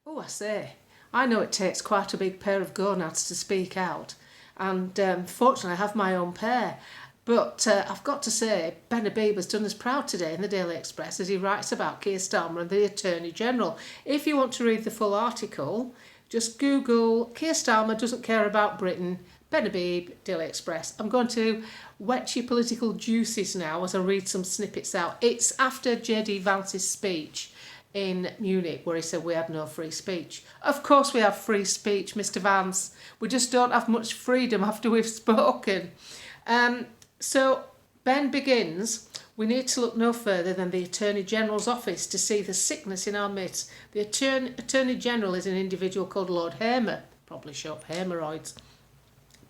Oh, I say, I know it takes quite a big pair of gonads to speak out, and fortunately I have my own pair. But I've got to say, Ben Gabub has done us proud today in the Daily Express as he writes about Keir Starmer and the Attorney General. If you want to read the full article, just Google Keir Starmer doesn't care about Britain, Ben Gabub, Daily Express. I'm going to wet your political juices now as I read some snippets out. It's after J.D. Vance's speech in Munich where he said we had no free speech. Of course we have free speech, Mr. Vance. We just don't have much freedom after we've spoken. So Ben begins, we need to look no further than the Attorney General's office to see the sickness in our midst. The Attorney General is an individual called Lord Hamer, probably short for hemorrhoids.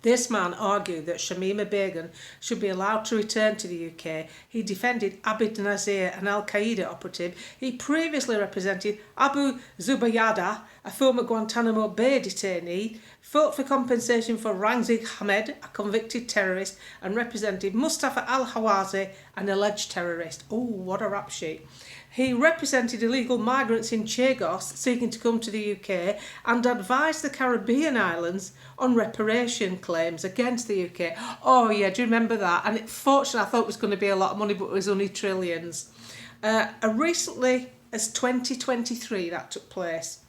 This man argued that Shamima Begum should be allowed to return to the UK. He defended Abid Nazir, an Al-Qaeda operative. He previously represented Abu Zubaydah, a former Guantanamo Bay detainee, fought for compensation for Rangzi Hamed, a convicted terrorist, and represented Mustafa Al-Hawazi, an alleged terrorist. Oh, what a rap sheet. He represented illegal migrants in Chagos seeking to come to the UK and advised the Caribbean islands on reparation claims against the UK. Oh yeah, do you remember that? And fortunately I thought it was going to be a lot of money, but it was only trillions. Recently as 2023 that took place.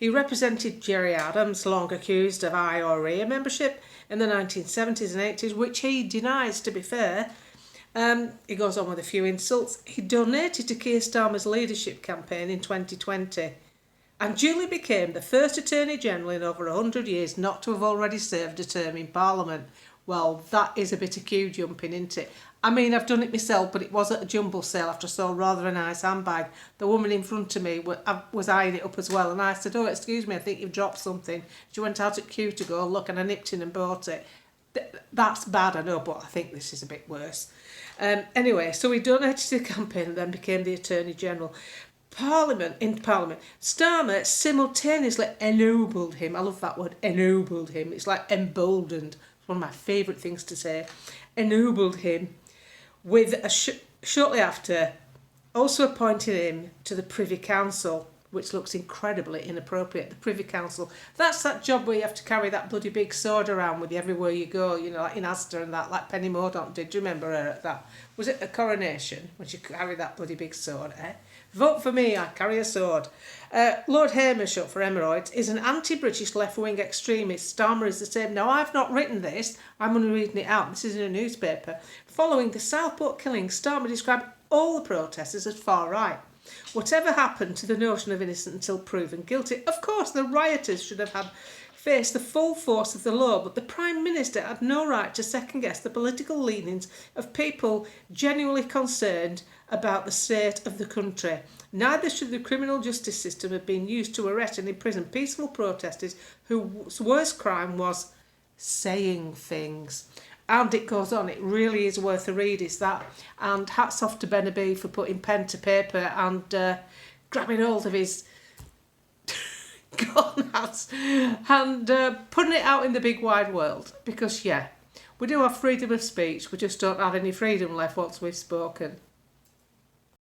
He represented Gerry Adams, long accused of IRA membership in the 1970s and 80s, which he denies, to be fair. He goes on with a few insults. He donated to Keir Starmer's leadership campaign in 2020 and duly became the first Attorney General in over 100 years not to have already served a term in Parliament. Well, that is a bit of queue jumping, isn't it? I mean, I've done it myself, but it was at a jumble sale after I saw rather a nice handbag. The woman in front of me was eyeing it up as well, and I said, oh, excuse me, I think you've dropped something. She went out at queue to go look, and I nipped in and bought it. That's bad, I know, but I think this is a bit worse. Anyway, so he donated to the campaign and then became the Attorney General. In Parliament, Starmer simultaneously ennobled him. I love that word, ennobled him. It's like emboldened. It's one of my favourite things to say. Ennobled him with shortly after also appointed him to the Privy Council, which looks incredibly inappropriate. The Privy Council, that's that job where you have to carry that bloody big sword around with you everywhere you go, you know, like in Asda and that, like Penny Mordaunt did. Do you remember her at that? Was it a coronation when she carried that bloody big sword, eh? Vote for me, I carry a sword. Lord Hamer, short for hemorrhoids, is an anti-British left-wing extremist. Starmer is the same. Now, I've not written this. I'm only reading it out. This is in a newspaper. Following the Southport killing, Starmer described all the protesters as far right. Whatever happened to the notion of innocent until proven guilty? Of course, the rioters should have faced the full force of the law, but the Prime Minister had no right to second-guess the political leanings of people genuinely concerned about the state of the country. Neither should the criminal justice system have been used to arrest and imprison peaceful protesters whose worst crime was saying things. And it goes on, it really is worth a read, is that. And hats off to Ben Gabub for putting pen to paper and grabbing hold of his gonads and putting it out in the big wide world. Because, yeah, we do have freedom of speech, we just don't have any freedom left once we've spoken.